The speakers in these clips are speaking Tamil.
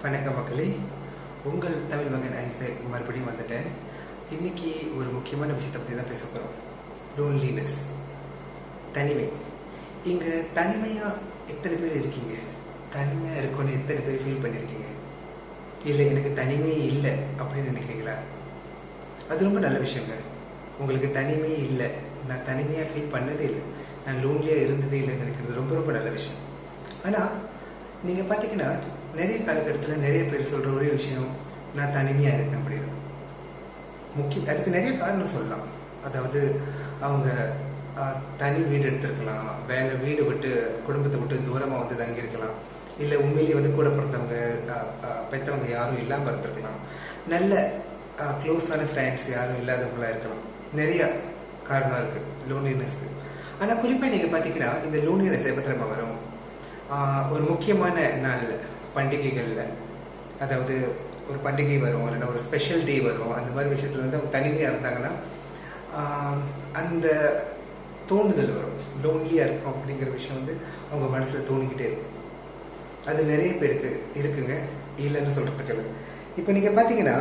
வணக்கம் மக்களே, உங்கள் தமிழ் மகன் ஐசக் மறுபடியும் வந்துட்டேன். இன்னைக்கு ஒரு முக்கியமான விஷயத்தை பற்றி தான் பேச போகிறோம். லோன்லினஸ், தனிமை. இங்கே தனிமையாக எத்தனை பேர் இருக்கீங்க? தனிமையாக இருக்குன்னு எத்தனை பேர் ஃபீல் பண்ணியிருக்கீங்க? இல்லை எனக்கு தனிமையே இல்லை அப்படின்னு நினைக்கிறீங்களா? அது ரொம்ப நல்ல விஷயங்க. உங்களுக்கு தனிமையே இல்லை, நான் தனிமையாக ஃபீல் பண்ணதே இல்லை, நான் லோன்லியாக இருந்ததே இல்லைன்னு நினைக்கிறது ரொம்ப ரொம்ப நல்ல விஷயம். ஆனால் நீங்கள் பார்த்தீங்கன்னா நிறைய காலகட்டத்தில் நிறைய பேர் சொல்கிற ஒரே விஷயம், நான் தனிமையாக இருக்கேன் அப்படின்னு. அதுக்கு நிறைய காரணம் சொல்லலாம். அதாவது அவங்க தனி வீடு எடுத்துருக்கலாம், வீடு விட்டு குடும்பத்தை விட்டு தூரமாக வந்து தங்கியிருக்கலாம், இல்லை உண்மையிலேயே கூட பிறந்தவங்க பெற்றவங்க யாரும் இல்லாமல் இருந்திருக்கலாம், நல்ல க்ளோஸான ஃப்ரெண்ட்ஸ் யாரும் இல்லாதவங்களா இருக்கலாம். நிறைய காரணம் இருக்குது லோன்லினஸ்க்கு. ஆனால் குறிப்பாக நீங்கள் பார்த்தீங்கன்னா இந்த லோன்லினஸ் எப்போ திரும்ப வரும்? ஒரு முக்கியமான நாள், பண்டிகைகளில், அதாவது ஒரு பண்டிகை வரும், இல்லைன்னா ஒரு ஸ்பெஷல் டே வரும், அந்த மாதிரி விஷயத்துல வந்து அவங்க தனிமையாக இருந்தாங்கன்னா அந்த தோணுதல் வரும், லோன்லியாக இருக்கும் அப்படிங்கிற விஷயம் வந்து அவங்க மனசில் தோணிக்கிட்டே இருக்கும். அது நிறைய பேருக்கு இருக்குங்க, இல்லைன்னு சொல்கிறதுக்கு இல்லை. இப்போ நீங்கள் பார்த்தீங்கன்னா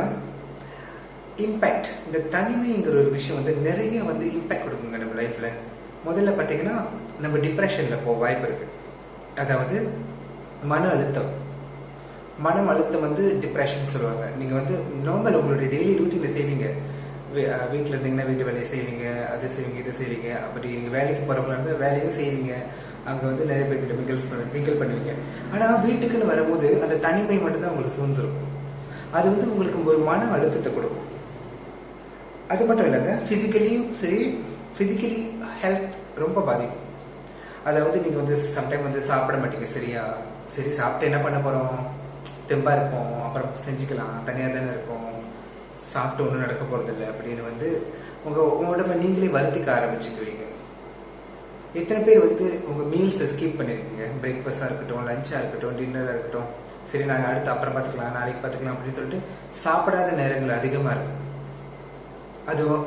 இம்பேக்ட், இந்த தனிமைங்கிற ஒரு விஷயம் வந்து நிறைய வந்து இம்பேக்ட் கொடுக்குங்க நம்ம லைஃப்பில். முதல்ல பார்த்தீங்கன்னா நம்ம டிப்ரெஷனில் போக வாய்ப்பு இருக்குது. அதாவது மன அழுத்தம் வந்து டிப்ரெஷன் சொல்லுவாங்க. நீங்கள் வந்து நார்மல் உங்களுடைய டெய்லி ரூட்டீனில் செய்வீங்க, வீட்டில் இருந்தீங்கன்னா வீட்டு வேலையை செய்வீங்க, அது செய்வீங்க, இது செய்வீங்க. அப்படி நீங்கள் வேலைக்கு போகிறவங்களா இருந்தால் வேலையும் செய்வீங்க, அங்கே வந்து நிறைய பேர்கிட்ட மிங்கிள் பண்ணுவீங்க. ஆனால் வீட்டுக்குன்னு வரும்போது அந்த தனிமை மட்டும்தான் உங்களுக்கு சூழ்ந்துடும். அது வந்து உங்களுக்கு ஒரு மன அழுத்தத்தை கொடுக்கும். அது மட்டும் இல்லைங்க, ஃபிசிக்கலியும் சரி, ஃபிசிக்கலி ஹெல்த் ரொம்ப பாதிக்கும். அதாவது நீங்கள் வந்து சம்டைம் வந்து சாப்பிட மாட்டீங்க சரியா, சரி சாப்பிட்டு என்ன பண்ண போகிறோம், தெம்பாக இருப்போம், அப்புறம் செஞ்சுக்கலாம், தனியாக தானே இருக்கும், சாப்பிட்டு ஒன்றும் நடக்க போகிறதில்ல அப்படின்னு வந்து உங்கள் உடம்பை நீங்களே வருத்திக்க ஆரம்பிச்சுக்குவீங்க. எத்தனை பேர் வந்து உங்கள் மீல்ஸை ஸ்கிப் பண்ணியிருக்கீங்க? பிரேக்ஃபாஸ்டாக இருக்கட்டும், லஞ்சாக இருக்கட்டும், டின்னராக இருக்கட்டும், சரி நாங்கள் அடுத்து அப்புறம் பார்த்துக்கலாம், நாளைக்கு பார்த்துக்கலாம் அப்படின்னு சொல்லிட்டு சாப்பிடாத நேரங்கள் அதிகமாக இருக்கும்.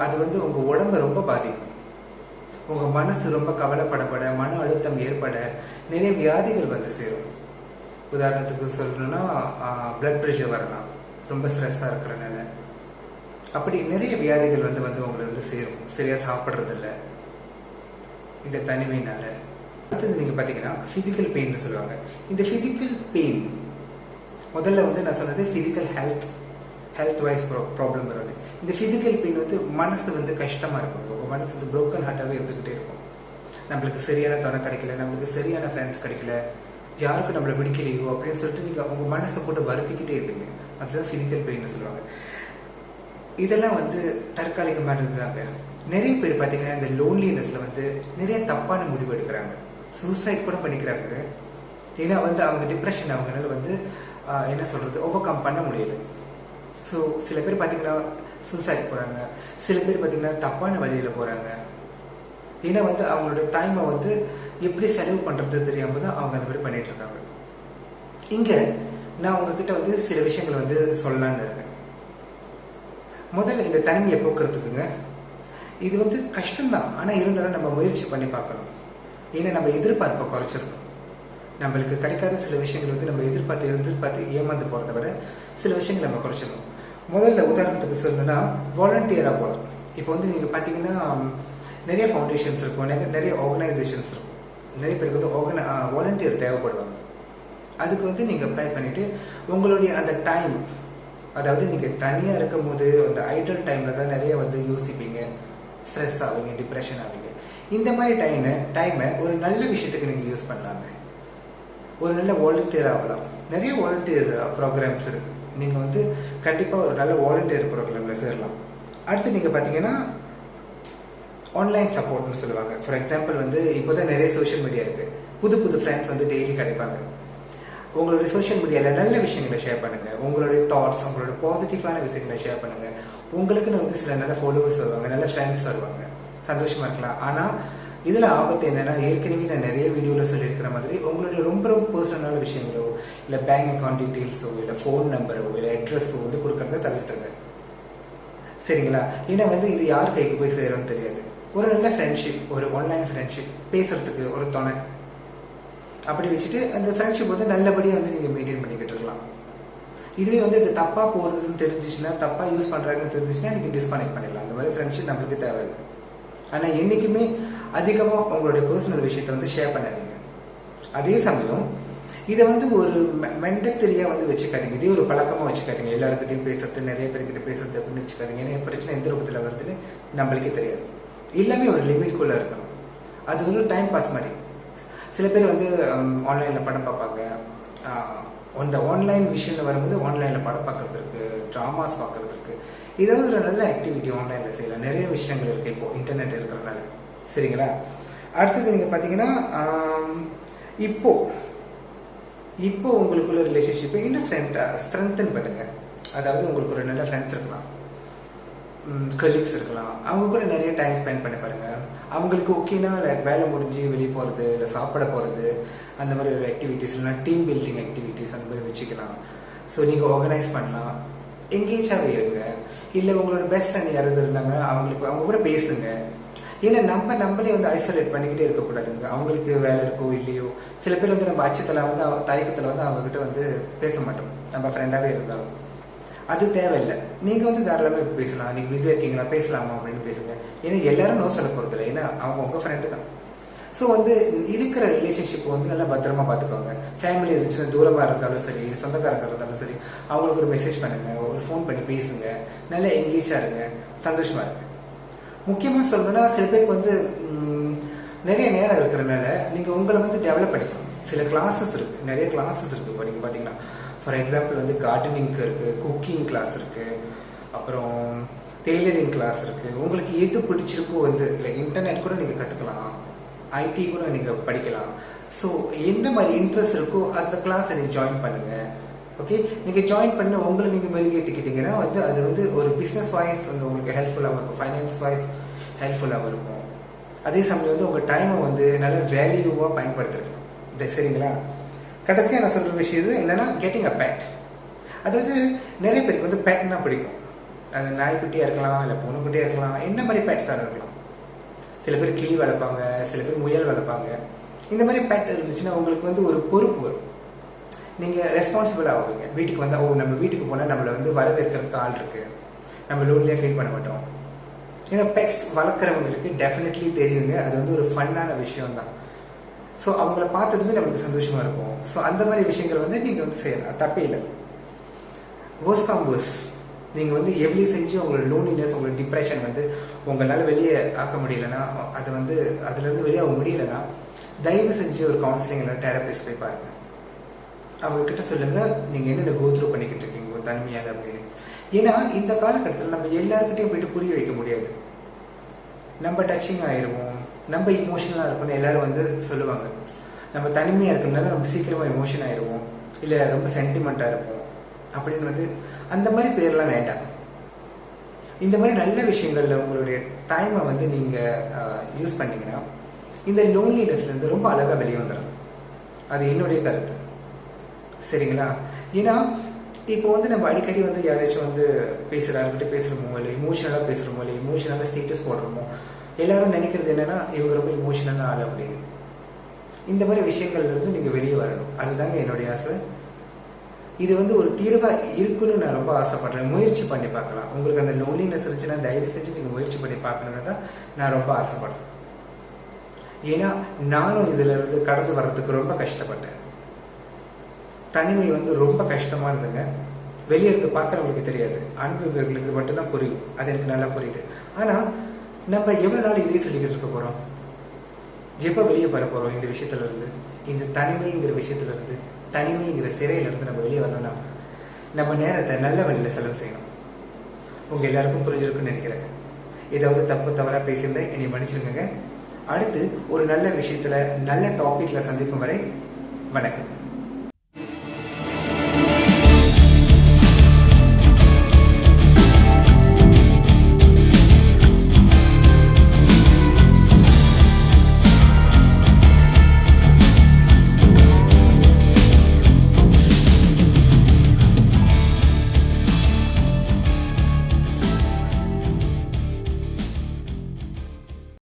அது வந்து உங்கள் உடம்பை ரொம்ப பாதிக்கும். உங்கள் மனசு ரொம்ப கவலைப்படப்பட, மன அழுத்தம் ஏற்பட நிறைய வியாதிகள் வந்து சேரும். உதாரணத்துக்கு சொல்லணும்னா பிளட் ப்ரெஷர் வரலாம், ரொம்ப ஸ்ட்ரெஸ்ஸாக இருக்கிறனால. அப்படி நிறைய வியாதிகள் வந்து உங்களுக்கு வந்து சேரும், சரியா சாப்பிட்றதில்ல, இந்த தனிமையினால. அடுத்தது நீங்கள் பார்த்தீங்கன்னா ஃபிசிக்கல் பெயின்னு சொல்லுவாங்க. இந்த ஃபிசிக்கல் பெயின் முதல்ல வந்து நான் சொன்னது ஃபிசிக்கல் ஹெல்த் வைஸ் ப்ராப்ளம் வருது. இந்த ஃபிசிக்கல் பெயின் வந்து மனசு வந்து கஷ்டமாக இருக்கும், உங்கள் மனசு வந்து ப்ரோக்கன் ஹார்ட்டாகவே இருந்துக்கிட்டே இருக்கும். நம்மளுக்கு சரியான துணை கிடைக்கல, நம்மளுக்கு சரியான ஃப்ரெண்ட்ஸ் கிடைக்கல, யாருக்கும் நம்மளை பிடிக்கலையோ அப்படின்னு சொல்லிட்டு நீங்கள் உங்கள் மனசை போட்டு வருத்திக்கிட்டே இருப்பீங்க. அதுதான் ஃபிசிக்கல் பெயின்னு சொல்லுவாங்க. இதெல்லாம் வந்து தற்காலிகமானது தாங்க. நிறைய பேர் பார்த்தீங்கன்னா இந்த லோன்லினஸில் வந்து நிறைய தப்பான முடிவு எடுக்கிறாங்க, சூசைட் கூட பண்ணிக்கிறாங்க. ஏன்னா வந்து அவங்க டிப்ரெஷன் அவங்களால வந்து என்ன சொல்கிறது, ஓவர் கம் பண்ண முடியல. ஸோ சில பேர் பார்த்தீங்கன்னா சூசைட் போகிறாங்க, சில பேர் பார்த்தீங்கன்னா தப்பான வழியில் போகிறாங்க. ஏன்னா வந்து அவங்களோட டைமை வந்து எப்படி செலவு பண்ணுறது தெரியாமல் தான் அவங்க அந்த மாதிரி பண்ணிட்டு இருக்காங்க. இங்கே நான் உங்ககிட்ட வந்து சில விஷயங்கள் வந்து சொல்லலான்னு இருக்கேன். முதல்ல இந்த தனிமையை போக்குறதுக்குங்க, இது வந்து கஷ்டம்தான், ஆனால் இருந்தாலும் நம்ம முயற்சி பண்ணி பார்க்கணும். ஏன்னா நம்ம எதிர்பார்ப்பை குறைச்சிருக்கணும். நம்மளுக்கு கிடைக்காத சில விஷயங்கள் வந்து நம்ம எதிர்பார்த்து ஏமாந்து போகிறத விட சில விஷயங்கள் நம்ம குறைச்சிடணும். முதல்ல உதாரணத்துக்கு சொல்லணும்னா வாலண்டியராக போகலாம். இப்போ வந்து நீங்கள் பார்த்தீங்கன்னா நிறைய ஃபவுண்டேஷன்ஸ் இருக்கும், நிறைய ஆர்கனைசேஷன்ஸ் இருக்கும். நிறைய பேருக்கு வந்து வாலண்டியர் தேவைப்படுவாங்க. அதுக்கு வந்து நீங்கள் அப்ளை பண்ணிவிட்டு உங்களுடைய அந்த டைம், அதாவது நீங்கள் தனியாக இருக்கும் போது அந்த ஐடல் டைமில் தான் நிறைய வந்து யோசிப்பீங்க, ஸ்ட்ரெஸ் ஆவீங்க, டிப்ரெஷன் ஆவீங்க. இந்த மாதிரி டைமை ஒரு நல்ல விஷயத்துக்கு நீங்கள் யூஸ் பண்ணலாங்க. ஒரு நல்ல வாலண்டியர் ஆகலாம். நிறைய வாலண்டியர் ப்ரோக்ராம்ஸ் இருக்குது, நீங்கள் வந்து கண்டிப்பாக ஒரு நல்ல வாலண்டியர் ப்ரோக்ராமில் சேரலாம். அடுத்து நீங்கள் பார்த்தீங்கன்னா ஆன்லைன் சப்போர்ட்னு சொல்லுவாங்க. ஃபார் எக்ஸாம்பிள் வந்து இப்போ தான் நிறைய சோஷியல் மீடியா இருக்குது, புது ஃப்ரெண்ட்ஸ் வந்து டெய்லி கிடைப்பாங்க. உங்களுடைய சோஷியல் மீடியாவில் நல்ல விஷயங்களை ஷேர் பண்ணுங்கள், உங்களுடைய தாட்ஸ், உங்களோட பாசிட்டிவான விஷயங்களை ஷேர் பண்ணுங்கள். உங்களுக்குன்னு வந்து சில நல்ல ஃபாலோவர்ஸ் வருவாங்க, நல்ல ஃப்ரெண்ட்ஸ் வருவாங்க, சந்தோஷமாக இருக்கலாம். ஆனால் இதில் ஆபத்து என்னென்னா, ஏற்கனவே நான் நிறைய வீடியோவில் சொல்லியிருக்கிற மாதிரி உங்களுடைய ரொம்ப ரொம்ப பர்சனலான விஷயங்களோ, இல்லை பேங்க் அக்கௌண்ட் டீட்டெயில்ஸோ, இல்லை ஃபோன் நம்பரோ, இல்லை அட்ரஸோ வந்து கொடுக்கறத தவிர்த்துங்க, சரிங்களா? ஏன்னா வந்து இது யார் கைக்கு போய் சேரும்னு தெரியாது. ஒரு நல்ல ஃப்ரெண்ட்ஷிப், ஒரு ஆன்லைன் ஃப்ரெண்ட்ஷிப், பேசுறதுக்கு ஒரு துணை, அப்படி வச்சுட்டு அந்த ஃப்ரெண்ட்ஷிப் வந்து நல்லபடியாக வந்து நீங்கள் மெயின்டைன் பண்ணிக்கிட்டு இருக்கலாம். இதுவே வந்து இது தப்பா போறதுன்னு தெரிஞ்சிச்சுன்னா, தப்பா யூஸ் பண்றாங்கன்னு தெரிஞ்சிச்சுன்னா நீங்க டிஸ்கனெக்ட் பண்ணிடலாம். அந்த மாதிரி ஃப்ரெண்ட்ஷிப் நம்மளுக்கு தேவையில்லை. ஆனா என்னைக்குமே அதிகமா உங்களுடைய பர்சனல் விஷயத்த வந்து ஷேர் பண்ணாதீங்க. அதே சமயம் இதை வந்து ஒரு மெண்டத்தரியா வந்து வச்சுக்காதீங்க. இதே ஒரு பழக்கமா வச்சுக்காதீங்க. எல்லாருக்கிட்டையும் பேசுறது, நிறைய பேர்கிட்ட பேசுறது அப்படின்னு வச்சுக்காதீங்க. ஏன்னா பிரச்சனை எந்த ரூபத்துல வருதுன்னு நம்மளுக்கே தெரியாது. எல்லாமே ஒரு லிமிட்குள்ள இருக்கணும். அது ஒரு டைம் பாஸ் மாதிரி. சில பேர் வந்து ஆன்லைன்ல படம் பார்ப்பாங்க. அந்த ஆன்லைன் விஷயம்ல வரும்போது ஆன்லைன்ல படம் பார்க்கறது இருக்கு, டிராமாஸ் பார்க்கறது இருக்கு. ஏதாவது ஒரு நல்ல ஆக்டிவிட்டி ஆன்லைன்ல செய்யலாம். நிறைய விஷயங்கள் இருக்கு இப்போ இன்டர்நெட் இருக்கிறதுனால. சரிங்களா? அடுத்தது நீங்க பாத்தீங்கன்னா இப்போ உங்களுக்குள்ள ரிலேஷன்ஷிப்பை இன்னும் ஸ்ட்ரென்தன் பண்ணுங்க. அதாவது உங்களுக்கு ஒரு நல்ல ஃப்ரெண்ட்ஸ் இருக்கலாம், கலீக்ஸ் இருக்கலாம். அவங்க கூட நிறைய டைம் ஸ்பெண்ட் பண்ணி பாருங்க. அவங்களுக்கு ஓகேனா லைக் வேலை முடிஞ்சு வெளியே போகிறது, இல்லை சாப்பிட போகிறது, அந்த மாதிரி ஒரு ஆக்டிவிட்டிஸ், இல்லைனா டீம் பில்டிங் ஆக்டிவிட்டிஸ் அந்த மாதிரி வச்சுக்கலாம். ஸோ நீங்கள் ஆர்கனைஸ் பண்ணலாம். எங்கேஜாகவே இருங்க. இல்லை உங்களோட பெஸ்ட் ஃப்ரெண்ட் யாராவது இருந்தாங்கன்னா அவங்க கூட பேசுங்க. ஏன்னா நம்மளே வந்து ஐசோலேட் பண்ணிக்கிட்டே இருக்கக்கூடாதுங்க. அவங்களுக்கு வேலை இருக்கோ இல்லையோ, சில பேர் வந்து நம்ம அச்சத்தில் வந்து தயக்கத்தில் வந்து அவங்ககிட்ட வந்து பேச மாட்டோம், நம்ம ஃப்ரெண்டாகவே இருந்தாலும். அது தேவையில்லை. நீங்கள் வந்து தாராளமாக பேசலாம். நீங்கள் பிஸியாக இருக்கீங்களா, பேசலாமா அப்படின்னு பேசுங்க. ஏன்னா எல்லாரும் நோ சொல்ல போகிறது இல்லை. ஏன்னா அவங்க உங்கள் ஃப்ரெண்டு தான். ஸோ வந்து இருக்கிற ரிலேஷன்ஷிப் வந்து நல்லா பத்திரமா பார்த்துக்கோங்க. ஃபேமிலி இருந்துச்சுன்னா தூரமாக இருந்தாலும் சரி, சொந்தக்காரங்க இருந்தாலும் சரி, அவங்களுக்கு ஒரு மெசேஜ் பண்ணுங்க, ஒரு ஃபோன் பண்ணி பேசுங்க. நல்லா எங்கேஜாக இருங்க, சந்தோஷமா இருங்க. முக்கியமாக சொல்லணும்னா சில பேருக்கு வந்து நிறைய நேரம் இருக்கிறதுனால நீங்கள் உங்களை வந்து டெவலப் பண்ணிக்கலாம். சில கிளாஸஸ் இருக்கு, நிறைய கிளாஸஸ் இருக்கு. இப்போ நீங்கள் பார்த்தீங்கன்னா ஃபார் எக்ஸாம்பிள் வந்து கார்டனிங்க்கு இருக்கு, குக்கிங் கிளாஸ் இருக்கு, அப்புறம் டெய்லரிங் கிளாஸ் இருக்கு. உங்களுக்கு எது பிடிச்சிருக்கோ வந்து லைக் இன்டர்நெட் கூட நீங்கள் கற்றுக்கலாம், ஐடி கூட நீங்கள் படிக்கலாம். ஸோ எந்த மாதிரி இன்ட்ரெஸ்ட் இருக்கோ அந்த கிளாஸை நீங்கள் ஜாயின் பண்ணுங்க. ஓகே, நீங்கள் ஜாயின் பண்ண உங்களை நீங்கள் மெருகேற்றிக்கிட்டீங்கன்னா வந்து அது வந்து ஒரு பிஸ்னஸ் வாய்ஸ் வந்து உங்களுக்கு ஹெல்ப்ஃபுல்லாகவும் இருக்கும், ஃபைனான்ஸ் வாய்ஸ் ஹெல்ப்ஃபுல்லாகவும் இருக்கும். அதே சமயம் வந்து உங்கள் டைமை வந்து நல்ல வேல்யூவாக பயன்படுத்திருக்கலாம். சரிங்களா? கடைசியாக நான் சொல்கிற விஷயம் என்னன்னா கெட்டிங் அ பேட். அதாவது நிறைய பேருக்கு வந்து பேட்னா பிடிக்கும். அது நாய்க்குட்டியாக இருக்கலாம், இல்லை பூனைக்குட்டியாக இருக்கலாம், என்ன மாதிரி பேட்ஸ் தான் இருக்கலாம். சில பேர் கிளி வளர்ப்பாங்க, சில பேர் முயல் வளர்ப்பாங்க. இந்த மாதிரி பேட் இருந்துச்சுன்னா உங்களுக்கு வந்து ஒரு பொறுப்பு வரும். நீங்கள் ரெஸ்பான்சிபிள் ஆகுவீங்க. வீட்டுக்கு வந்தால் நம்ம வீட்டுக்கு போனால் நம்மளை வந்து வரவேற்கிறதுக்கு ஆள் இருக்கு, நம்ம லோன்லியாக ஃபீல் பண்ண மாட்டோம். ஏன்னா பெட்ஸ் வளர்க்குறவங்களுக்கு டெஃபினெட்லி தெரியுங்க, அது வந்து ஒரு ஃபன்னான விஷயம் தான். ஸோ அவங்கள பார்த்ததுமே நம்மளுக்கு சந்தோஷமா இருக்கும். ஸோ அந்த மாதிரி விஷயங்கள் வந்து நீங்கள் வந்து செய்யலாம், தப்பே இல்லை. வேர்ஸ் கம் வேர்ஸ், நீங்கள் வந்து எவ்வளோ செஞ்சு உங்களோட லோன்லினஸ், உங்களோட டிப்ரெஷன் வந்து உங்களால் வெளியே ஆக்க முடியலன்னா, அது வந்து அதுலேருந்து வெளியே ஆக முடியலன்னா, தயவு செஞ்சு ஒரு கவுன்சிலிங் இல்லை தெரபிஸ்ட் போய் பாருங்க. அவங்க கிட்ட சொல்லுங்க நீங்க என்னென்ன கோத்ரூ பண்ணிக்கிட்டு இருக்கீங்க தனிமையால அப்படின்னு. ஏன்னா இந்த காலகட்டத்தில் நம்ம எல்லாருக்கிட்டையும் போயிட்டு புரிய வைக்க முடியாது. நம்ம டச்சிங் ஆயிடுவோம், நம்ம இமோஷனலா இருக்கும்னு எல்லாரும் வந்து சொல்லுவாங்க. நம்ம தனிமையா இருக்கிறதுனால நம்ம சீக்கிரமா இமோஷன் ஆயிடுவோம், இல்லை ரொம்ப சென்டிமெண்டா இருப்போம் அப்படின்னு வந்து அந்த மாதிரி பேர்லாம் வேண்டாம். இந்த மாதிரி நல்ல விஷயங்கள்ல உங்களுடைய டைமை வந்து நீங்க யூஸ் பண்ணீங்கன்னா இந்த லோன்லினஸ்ல இருந்து ரொம்ப அழகா வெளியே வந்துடும். அது என்னுடைய கருத்து. சரிங்களா? ஏன்னா இப்போ வந்து நம்ம அடிக்கடி வந்து யாராச்சும் வந்து யார்கிட்ட பேசுறோமோ, இல்லை இமோஷனலாக பேசுறோமோ, இல்லை இமோஷனலாக ஸ்டேட்டஸ் போடுறோமோ, எல்லாரும் நினைக்கிறது என்னன்னா இவங்க ரொம்ப இமோஷனலான ஆள் அப்படின்னு. இந்த மாதிரி விஷயங்கள்ல இருந்து நீங்க வெளியே வரணும். அதுதாங்க என்னுடைய ஆசை. இது வந்து ஒரு தீர்வா இருக்குன்னு நான் ரொம்ப ஆசைப்படுறேன். முயற்சி பண்ணி பார்க்கலாம். உங்களுக்கு அந்த லோன்லினஸ் இருந்துச்சுன்னா தயவு செஞ்சு நீங்க முயற்சி பண்ணி பார்க்கணும்னு தான் நான் ரொம்ப ஆசைப்படுறேன். ஏன்னா நானும் இதுல இருந்து கடந்து வர்றதுக்கு ரொம்ப கஷ்டப்பட்டேன். தனிமை வந்து ரொம்ப கஷ்டமா இருந்துங்க. வெளியே இருந்து பார்க்கறவங்களுக்கு தெரியாது, அனுபவங்களுக்கு மட்டும்தான் புரியும். அது எனக்கு நல்லா புரியுது. ஆனா நம்ம எவ்வளவு நாள் இதே சொல்லிக்கிட்டு இருக்க போறோம்? எப்ப வெளியே வர போறோம் இந்த விஷயத்துல இருந்து? இந்த தனிமைங்கிற விஷயத்துல இருந்து, தனிமைங்கிற சிறையில இருந்து நம்ம வெளியே வரணும்னா நம்ம நேரத்தை நல்ல வழியில செலவு செய்யணும். உங்க எல்லாருக்கும் புரிஞ்சிருக்குன்னு நினைக்கிறேன். ஏதாவது தப்பு தவறா பேசியிருந்தா என்னை மன்னிச்சிருங்க. அடுத்து ஒரு நல்ல விஷயத்துல நல்ல டாபிக்ல சந்திக்கும் வரை வணக்கம்.